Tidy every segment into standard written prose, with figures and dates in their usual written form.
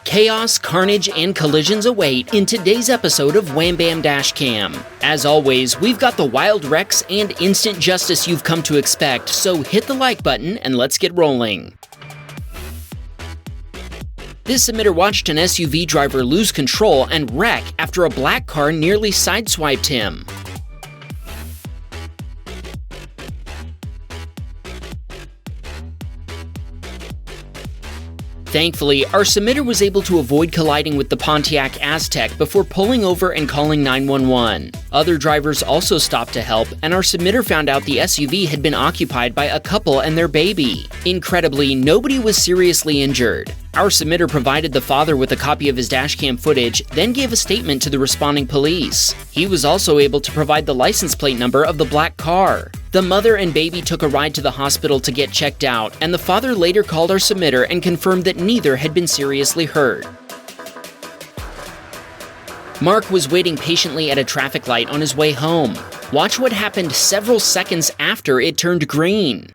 Chaos, carnage, and collisions await in today's episode of Wham Bam Dashcam. As always, we've got the wild wrecks and instant justice you've come to expect, so hit the like button and let's get rolling. This submitter watched an SUV driver lose control and wreck after a black car nearly sideswiped him. Thankfully, our submitter was able to avoid colliding with the Pontiac Aztek before pulling over and calling 911. Other drivers also stopped to help, and our submitter found out the SUV had been occupied by a couple and their baby. Incredibly, nobody was seriously injured. Our submitter provided the father with a copy of his dashcam footage, then gave a statement to the responding police. He was also able to provide the license plate number of the black car. The mother and baby took a ride to the hospital to get checked out, and the father later called our submitter and confirmed that neither had been seriously hurt. Mark was waiting patiently at a traffic light on his way home. Watch what happened several seconds after it turned green.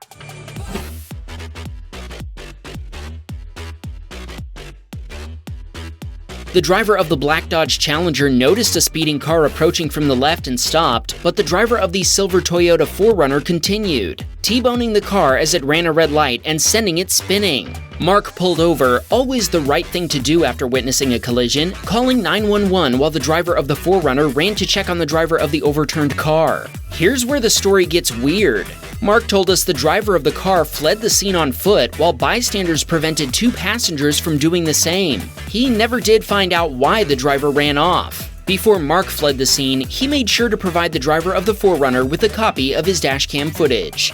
The driver of the black Dodge Challenger noticed a speeding car approaching from the left and stopped, but the driver of the silver Toyota 4Runner continued, T-boning the car as it ran a red light and sending it spinning. Mark pulled over, always the right thing to do after witnessing a collision, calling 911 while the driver of the 4Runner ran to check on the driver of the overturned car. Here's where the story gets weird. Mark told us the driver of the car fled the scene on foot while bystanders prevented two passengers from doing the same. He never did find out why the driver ran off. Before Mark fled the scene, he made sure to provide the driver of the 4Runner with a copy of his dashcam footage.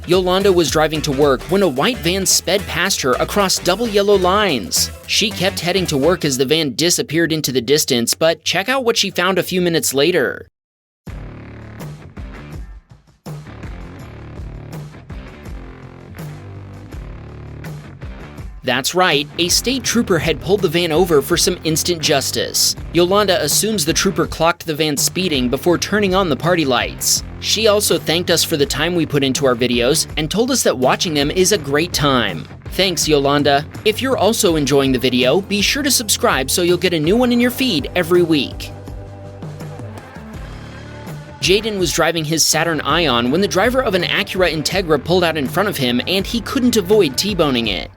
Yolanda was driving to work when a white van sped past her across double yellow lines. She kept heading to work as the van disappeared into the distance, but check out what she found a few minutes later. That's right, a state trooper had pulled the van over for some instant justice. Yolanda assumes the trooper clocked the van speeding before turning on the party lights. She also thanked us for the time we put into our videos and told us that watching them is a great time. Thanks, Yolanda. If you're also enjoying the video, be sure to subscribe so you'll get a new one in your feed every week. Jaden was driving his Saturn Ion when the driver of an Acura Integra pulled out in front of him and he couldn't avoid T-boning it.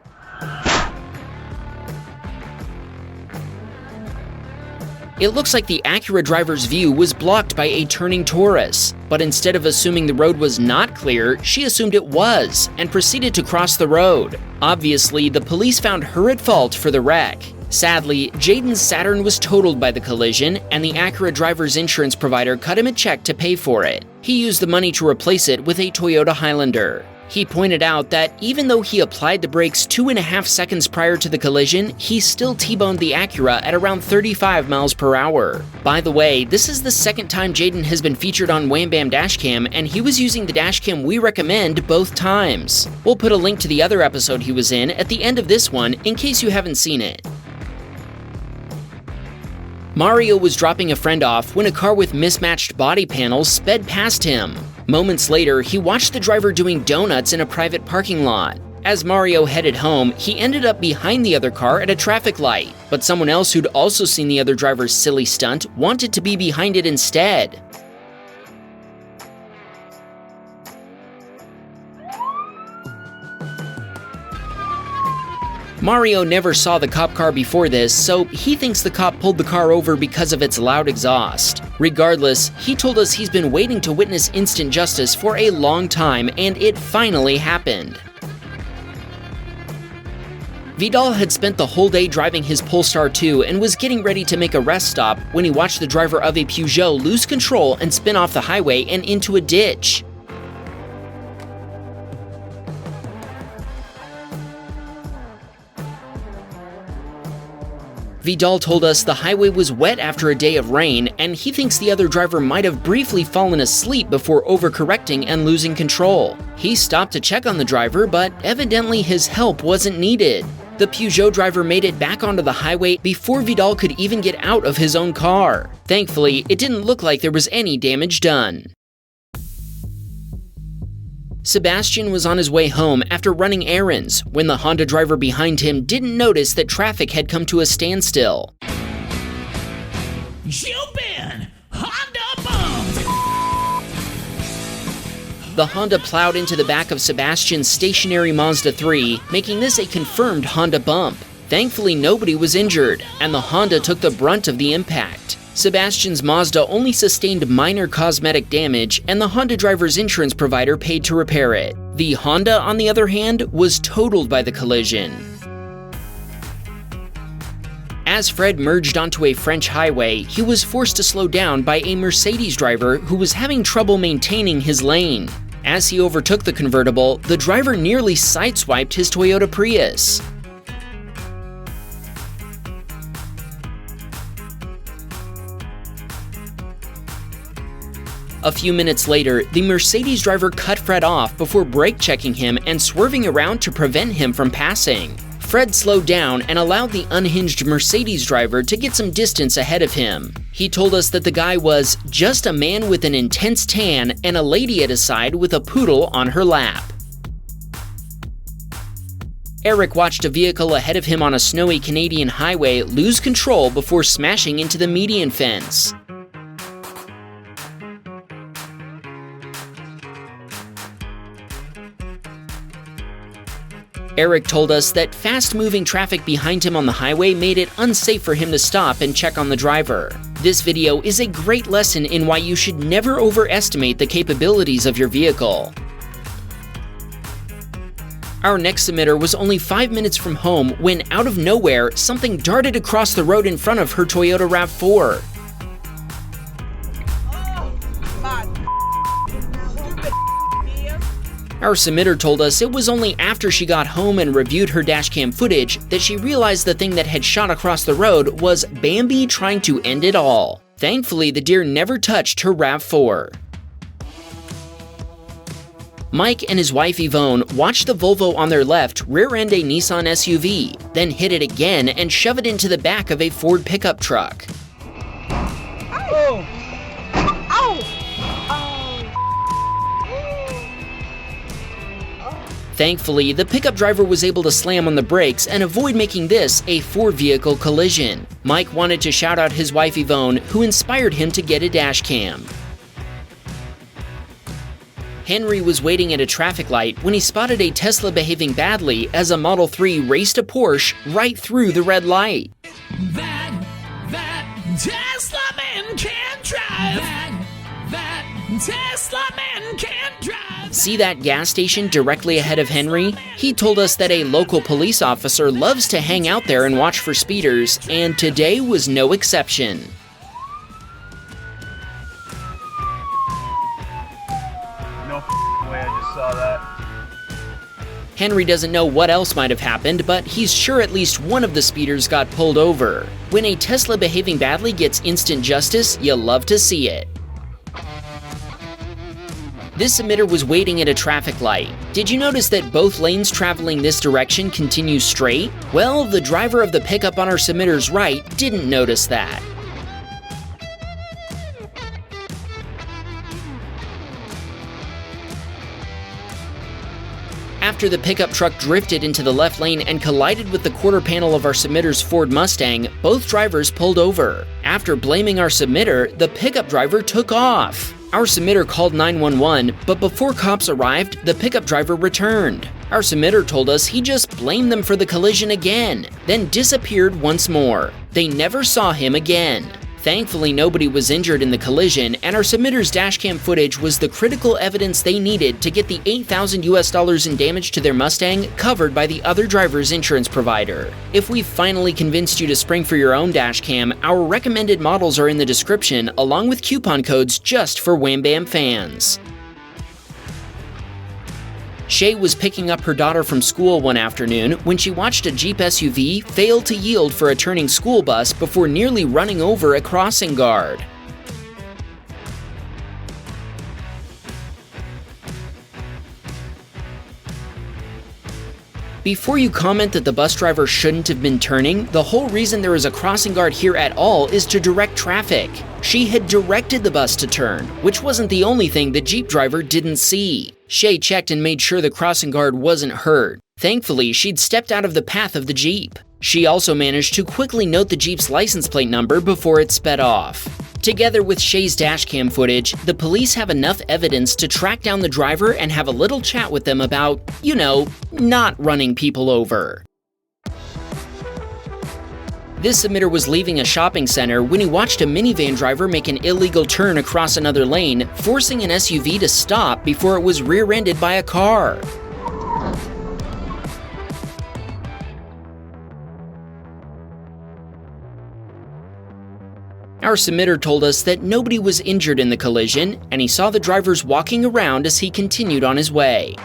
It looks like the Acura driver's view was blocked by a turning Taurus, but instead of assuming the road was not clear, she assumed it was, and proceeded to cross the road. Obviously, the police found her at fault for the wreck. Sadly, Jaden's Saturn was totaled by the collision, and the Acura driver's insurance provider cut him a check to pay for it. He used the money to replace it with a Toyota Highlander. He pointed out that even though he applied the brakes 2.5 seconds prior to the collision, he still T-boned the Acura at around 35 miles per hour. By the way, this is the second time Jaden has been featured on Wham Bam Dashcam, and he was using the dashcam we recommend both times. We'll put a link to the other episode he was in at the end of this one in case you haven't seen it. Mario was dropping a friend off when a car with mismatched body panels sped past him. Moments later, he watched the driver doing donuts in a private parking lot. As Mario headed home, he ended up behind the other car at a traffic light, but someone else who'd also seen the other driver's silly stunt wanted to be behind it instead. Mario never saw the cop car before this, so he thinks the cop pulled the car over because of its loud exhaust. Regardless, he told us he's been waiting to witness instant justice for a long time, and it finally happened. Vidal had spent the whole day driving his Polestar 2 and was getting ready to make a rest stop when he watched the driver of a Peugeot lose control and spin off the highway and into a ditch. Vidal told us the highway was wet after a day of rain, and he thinks the other driver might have briefly fallen asleep before overcorrecting and losing control. He stopped to check on the driver, but evidently his help wasn't needed. The Peugeot driver made it back onto the highway before Vidal could even get out of his own car. Thankfully, it didn't look like there was any damage done. Sebastian was on his way home after running errands when the Honda driver behind him didn't notice that traffic had come to a standstill. You've been Honda bumped! The Honda plowed into the back of Sebastian's stationary Mazda 3, making this a confirmed Honda bump. Thankfully, nobody was injured, and the Honda took the brunt of the impact. Sebastian's Mazda only sustained minor cosmetic damage, and the Honda driver's insurance provider paid to repair it. The Honda, on the other hand, was totaled by the collision. As Fred merged onto a French highway, he was forced to slow down by a Mercedes driver who was having trouble maintaining his lane. As he overtook the convertible, the driver nearly sideswiped his Toyota Prius. A few minutes later, the Mercedes driver cut Fred off before brake-checking him and swerving around to prevent him from passing. Fred slowed down and allowed the unhinged Mercedes driver to get some distance ahead of him. He told us that the guy was just a man with an intense tan and a lady at his side with a poodle on her lap. Eric watched a vehicle ahead of him on a snowy Canadian highway lose control before smashing into the median fence. Eric told us that fast-moving traffic behind him on the highway made it unsafe for him to stop and check on the driver. This video is a great lesson in why you should never overestimate the capabilities of your vehicle. Our next submitter was only 5 minutes from home when, out of nowhere, something darted across the road in front of her Toyota RAV4. Our submitter told us it was only after she got home and reviewed her dashcam footage that she realized the thing that had shot across the road was Bambi trying to end it all. Thankfully, the deer never touched her RAV4. Mike and his wife Yvonne watched the Volvo on their left rear-end a Nissan SUV, then hit it again and shove it into the back of a Ford pickup truck. Oh. Ow. Thankfully, the pickup driver was able to slam on the brakes and avoid making this a four-vehicle collision. Mike wanted to shout out his wife Yvonne, who inspired him to get a dash cam. Henry was waiting at a traffic light when he spotted a Tesla behaving badly as a Model 3 raced a Porsche right through the red light. That Tesla man can't drive. That Tesla man can't drive. See that gas station directly ahead of Henry? He told us that a local police officer loves to hang out there and watch for speeders, and today was no exception. No way, I just saw that. Henry doesn't know what else might have happened, but he's sure at least one of the speeders got pulled over. When a Tesla behaving badly gets instant justice, you'll love to see it. This submitter was waiting at a traffic light. Did you notice that both lanes traveling this direction continue straight? Well, the driver of the pickup on our submitter's right didn't notice that. After the pickup truck drifted into the left lane and collided with the quarter panel of our submitter's Ford Mustang, both drivers pulled over. After blaming our submitter, the pickup driver took off. Our submitter called 911, but before cops arrived, the pickup driver returned. Our submitter told us he just blamed them for the collision again, then disappeared once more. They never saw him again. Thankfully, nobody was injured in the collision, and our submitter's dashcam footage was the critical evidence they needed to get the $8,000 in damage to their Mustang covered by the other driver's insurance provider. If we've finally convinced you to spring for your own dashcam, our recommended models are in the description, along with coupon codes just for Wham Bam fans. Shay was picking up her daughter from school one afternoon when she watched a Jeep SUV fail to yield for a turning school bus before nearly running over a crossing guard. Before you comment that the bus driver shouldn't have been turning, the whole reason there is a crossing guard here at all is to direct traffic. She had directed the bus to turn, which wasn't the only thing the Jeep driver didn't see. Shay checked and made sure the crossing guard wasn't hurt. Thankfully, she'd stepped out of the path of the Jeep. She also managed to quickly note the Jeep's license plate number before it sped off. Together with Shay's dashcam footage, the police have enough evidence to track down the driver and have a little chat with them about, not running people over. This submitter was leaving a shopping center when he watched a minivan driver make an illegal turn across another lane, forcing an SUV to stop before it was rear-ended by a car. Our submitter told us that nobody was injured in the collision, and he saw the drivers walking around as he continued on his way.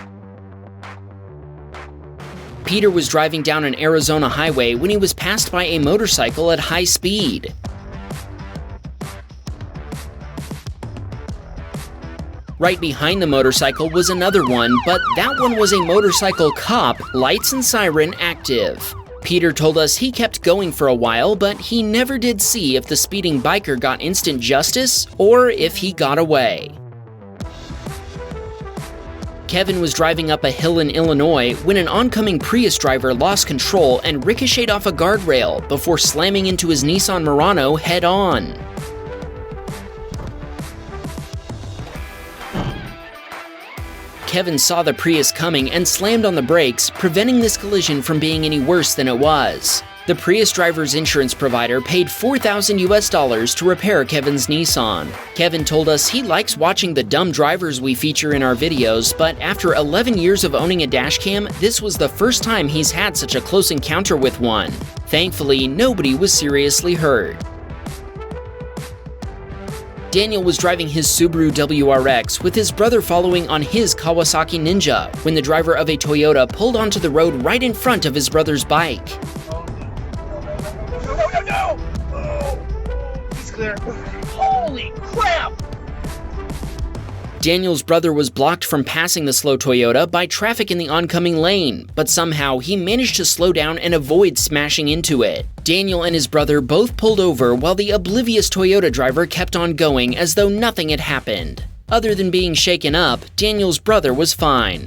Peter was driving down an Arizona highway when he was passed by a motorcycle at high speed. Right behind the motorcycle was another one, but that one was a motorcycle cop, lights and siren active. Peter told us he kept going for a while, but he never did see if the speeding biker got instant justice or if he got away. Kevin was driving up a hill in Illinois when an oncoming Prius driver lost control and ricocheted off a guardrail before slamming into his Nissan Murano head-on. Kevin saw the Prius coming and slammed on the brakes, preventing this collision from being any worse than it was. The Prius driver's insurance provider paid $4,000 to repair Kevin's Nissan. Kevin told us he likes watching the dumb drivers we feature in our videos, but after 11 years of owning a dashcam, this was the first time he's had such a close encounter with one. Thankfully, nobody was seriously hurt. Daniel was driving his Subaru WRX with his brother following on his Kawasaki Ninja when the driver of a Toyota pulled onto the road right in front of his brother's bike. No! Oh, he's clear. Holy crap! Daniel's brother was blocked from passing the slow Toyota by traffic in the oncoming lane, but somehow he managed to slow down and avoid smashing into it. Daniel and his brother both pulled over while the oblivious Toyota driver kept on going as though nothing had happened. Other than being shaken up, Daniel's brother was fine.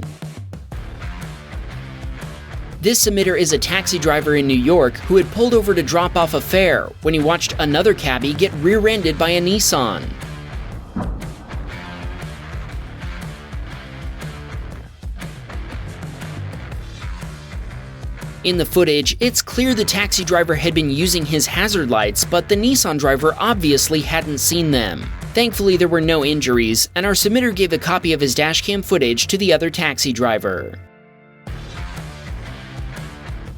This submitter is a taxi driver in New York who had pulled over to drop off a fare when he watched another cabbie get rear-ended by a Nissan. In the footage, it's clear the taxi driver had been using his hazard lights, but the Nissan driver obviously hadn't seen them. Thankfully, there were no injuries, and our submitter gave a copy of his dashcam footage to the other taxi driver.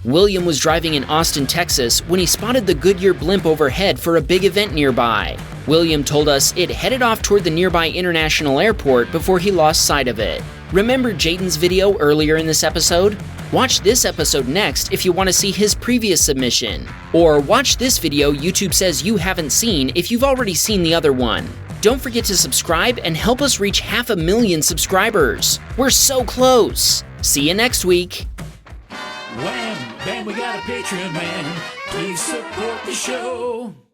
William was driving in Austin, Texas, when he spotted the Goodyear blimp overhead for a big event nearby. William told us it headed off toward the nearby international airport before he lost sight of it. Remember Jaden's video earlier in this episode? Watch this episode next if you want to see his previous submission. Or watch this video YouTube says you haven't seen if you've already seen the other one. Don't forget to subscribe and help us reach 500,000 subscribers. We're so close. See you next week. Wham, bam, we got a Patreon man. Please support the show.